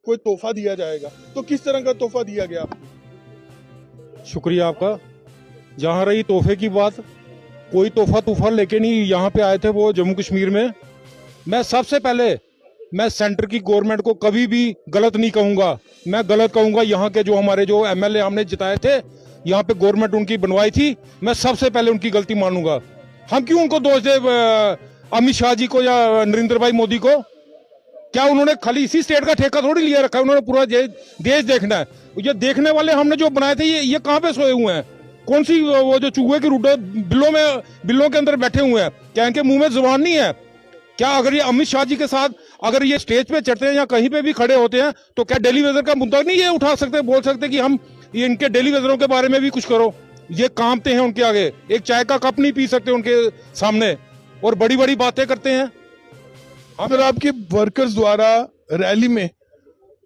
कोई तोहफा दिया जाएगा, तो किस तरह का तोहफा दिया गया? शुक्रिया आपका। जहाँ रही तोहफे की बात, कोई तोहफा तूफान लेके नहीं यहाँ पे आए थे वो जम्मू कश्मीर में। मैं सबसे पहले मैं सेंटर की गवर्नमेंट को कभी भी गलत नहीं कहूँगा। मैं गलत कहूँगा यहाँ के जो हमारे जो एमएलए हमने जिताए थे, यहाँ पे गवर्नमेंट उनकी बनवाई थी, मैं सबसे पहले उनकी गलती मानूंगा। हम क्यों उनको दोष दे अमित शाह जी को या नरेंद्र भाई मोदी को? क्या उन्होंने खाली इसी स्टेट का ठेका थोड़ी लिया रखा है, उन्होंने पूरा देश देखना है। ये देखने वाले हमने जो बनाए थे ये कहाँ पे सोए हुए हैं? कौन सी वो जो चूहे की रूट बिल्लों के अंदर बैठे हुए हैं? क्या इनके मुंह में जुबान नहीं है? क्या अगर ये अमित शाह जी के साथ अगर ये स्टेज पे चढ़ते हैं या कहीं पे भी खड़े होते हैं तो क्या डेली वेजर का मुद्दा नहीं ये उठा सकते, बोल सकते कि हम ये इनके डेली वेजरों के बारे में भी कुछ करो? ये कांपते हैं उनके आगे, एक चाय का कप नहीं पी सकते उनके सामने, और बड़ी बड़ी बातें करते हैं। अगर आपके वर्कर्स द्वारा रैली में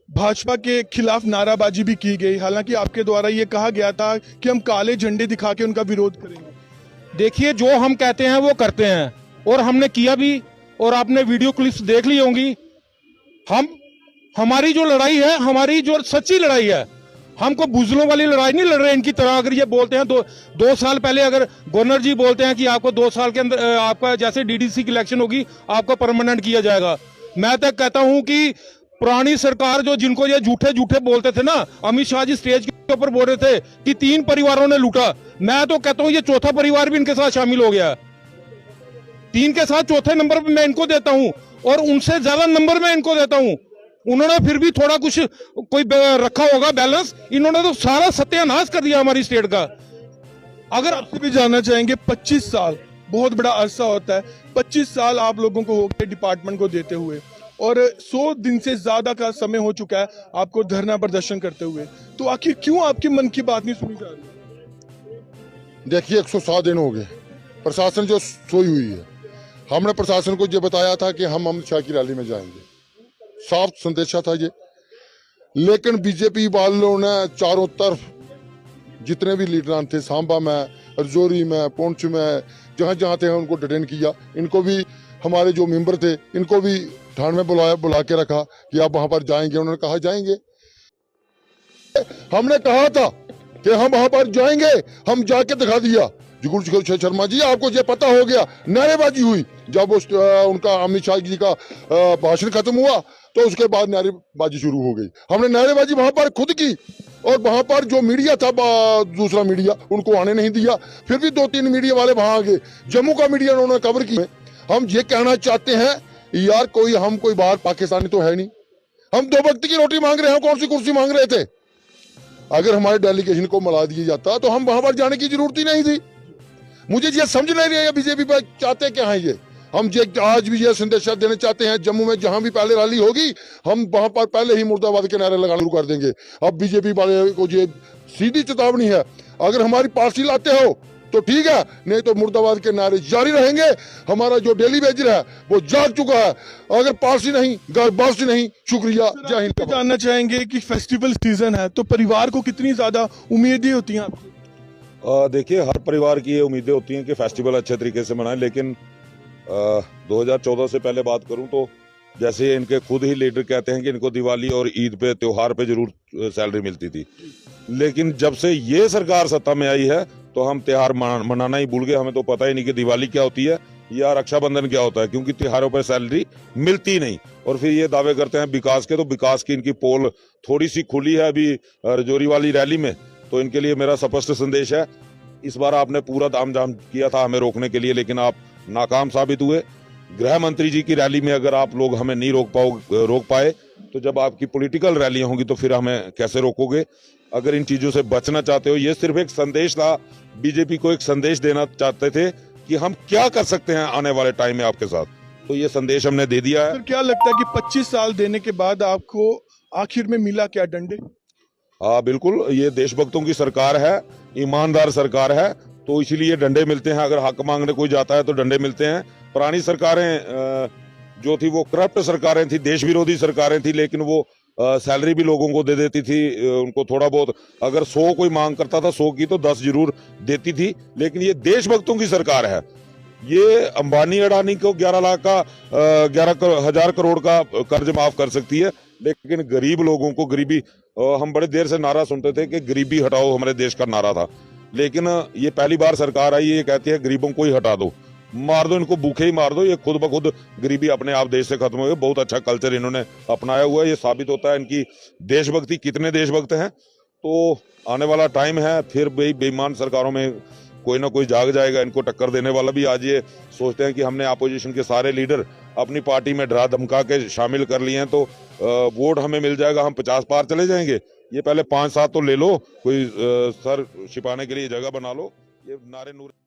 भाजपा के खिलाफ नाराबाजी भी की गई, हालांकि आपके द्वारा ये कहा गया था कि हम काले झंडे दिखा के उनका विरोध करेंगे। देखिए, जो हम कहते हैं वो करते हैं, और हमने किया भी, और आपने वीडियो क्लिप्स देख ली होंगी। हमारी जो लड़ाई है, हमारी जो सच्ची लड़ाई है, हमको बुजलों वाली लड़ाई नहीं लड़ रहे इनकी तरह। अगर ये बोलते हैं दो साल पहले अगर गवर्नर जी बोलते हैं कि आपको 2 साल के अंदर आपका जैसे डीडीसी की इलेक्शन होगी आपको परमानेंट किया जाएगा, मैं तो कहता हूं कि पुरानी सरकार जो जिनको ये झूठे झूठे बोलते थे ना, अमित शाह जी स्टेज के ऊपर बोल रहे थे कि 3 परिवारों ने लूटा, मैं तो कहता हूं ये चौथा परिवार भी इनके साथ शामिल हो गया। 3 के साथ चौथे नंबर पे मैं इनको देता हूं, और उनसे ज्यादा नंबर मैं इनको देता हूं। उन्होंने फिर भी थोड़ा कुछ कोई रखा होगा बैलेंस, इन्होंने तो सारा सत्यानाश कर दिया हमारी स्टेट का। अगर आपसे भी जानना चाहेंगे, 25 साल बहुत बड़ा अरसा होता है, 25 साल आप लोगों को हो गए डिपार्टमेंट को देते हुए, और 100 दिन से ज्यादा का समय हो चुका है आपको धरना प्रदर्शन करते हुए, तो आखिर क्यों आपकी मन की बात नहीं सुनी जा रही? देखिए, 107 दिन हो गए, प्रशासन जो सोई हुई है। हमने प्रशासन को ये बताया था कि हम अमित शाह की रैली में जाएंगे, साफ संदेशा था ये, लेकिन बीजेपी वालों ने चारों तरफ जितने भी लीडरान थे, सांबा में, रजौरी में, पुंछ में, जहां जहां थे उनको डिटेन किया। इनको भी, हमारे जो मेंबर थे इनको भी ठाण में बुला के रखा कि आप वहां पर जाएंगे। उन्होंने कहा जाएंगे, हमने कहा था कि हम वहां पर जाएंगे, हम जाके दिखा दिया। जुगुल शर्मा जी, आपको ये पता हो गया, नारेबाजी हुई जब उनका अमित शाह जी का भाषण खत्म हुआ, तो उसके बाद नारेबाजी शुरू हो गई। हमने नारेबाजी वहां पर खुद की, और वहां पर जो मीडिया था, दूसरा मीडिया, उनको आने नहीं दिया। फिर भी 2-3 मीडिया वाले वहां आ गए, जम्मू का मीडिया उन्होंने कवर की। हम ये कहना चाहते हैं यार, हम कोई बाहर पाकिस्तानी तो है नहीं, हम 2 वक्त की रोटी मांग रहे हैं, कौन सी कुर्सी मांग रहे थे? अगर हमारे डेलीगेशन को मिला दिया जाता तो हम वहां पर जाने की जरूरत ही नहीं थी। मुझे ये समझ नहीं रही है बीजेपी पर चाहते क्या है ये। हम ये आज भी ये संदेश देना चाहते हैं, जम्मू में जहां भी पहले रैली होगी हम वहां पर पहले ही मुर्दाबाद के नारे लगाना शुरू कर देंगे। अब बीजेपी वाले को ये सीधी चेतावनी है, अगर हमारी पार्टी लाते हो तो ठीक है, नहीं तो मुर्दाबाद के नारे जारी रहेंगे। हमारा जो डेली वेजर है वो जाग चुका है, अगर पार्टी नहीं, गर्लबाजी नहीं। शुक्रिया, जय हिंद। जानना चाहेंगे कि फेस्टिवल सीजन है तो परिवार को कितनी ज्यादा उम्मीदें होती हैं आपकी? देखिए, हर परिवार की ये उम्मीदें होती हैं कि फेस्टिवल अच्छे तरीके से मनाएं, लेकिन 2014 से पहले बात करूं तो जैसे इनके खुद ही लीडर कहते हैं कि इनको दिवाली और ईद पे, त्योहार पे जरूर सैलरी मिलती थी, लेकिन जब से ये सरकार सत्ता में आई है तो हम त्योहार मनाना ही भूल गए। हमें तो पता ही नहीं कि दिवाली क्या होती है या रक्षाबंधन क्या होता है, क्योंकि त्योहारों पर सैलरी मिलती नहीं। और फिर ये दावे करते हैं विकास के, तो विकास की इनकी पोल थोड़ी सी खुली है अभी रजौरी वाली रैली में। तो इनके लिए मेरा स्पष्ट संदेश है, इस बार आपने पूरा तामझाम किया था हमें रोकने के लिए, लेकिन आप नाकाम साबित हुए। गृह मंत्री जी की रैली में अगर आप लोग हमें नहीं रोक पाए, तो जब आपकी पॉलिटिकल रैलियां होंगी तो फिर हमें कैसे रोकोगे? अगर इन चीजों से बचना चाहते हो, ये सिर्फ एक संदेश था, बीजेपी को एक संदेश देना चाहते थे कि हम क्या कर सकते हैं आने वाले टाइम में आपके साथ, तो ये संदेश हमने दे दिया है। तो क्या लगता है कि 25 साल देने के बाद आपको आखिर में मिला क्या? डंडे? हाँ बिल्कुल, ये देशभक्तों की सरकार है, ईमानदार सरकार है, तो इसीलिए डंडे मिलते हैं। अगर हक मांगने कोई जाता है तो डंडे मिलते हैं। पुरानी सरकारें जो थी वो करप्ट सरकारें थी, देश विरोधी सरकारें थी, लेकिन वो सैलरी भी लोगों को दे देती थी। उनको थोड़ा बहुत, अगर 100 कोई मांग करता था 100 की तो 10 जरूर देती थी। लेकिन ये देशभक्तों की सरकार है। ये अंबानी अडानी को 11 हजार करोड़ का कर्ज माफ कर सकती है, लेकिन गरीब लोगों को गरीबी हम बड़े देर से नारा सुनते थे कि गरीबी हटाओ हमारे देश का नारा था, लेकिन ये पहली बार सरकार आई, ये कहती है गरीबों को ही हटा दो, मार दो इनको, भूखे ही मार दो, ये खुद ब खुद गरीबी अपने आप देश से खत्म हो गई। बहुत अच्छा कल्चर इन्होंने अपनाया हुआ है, ये साबित होता है इनकी देशभक्ति, कितने देशभक्त हैं। तो आने वाला टाइम है, फिर बेईमान सरकारों में कोई ना कोई जाग जाएगा, इनको टक्कर देने वाला भी। आज ये सोचते हैं कि हमने अपोजिशन के सारे लीडर अपनी पार्टी में डरा धमका के शामिल कर लिए हैं, तो वोट हमें मिल जाएगा, हम 50 पार चले जाएंगे। ये पहले 5-7 तो ले लो, कोई सर छिपाने के लिए जगह बना लो। ये नारे नूरे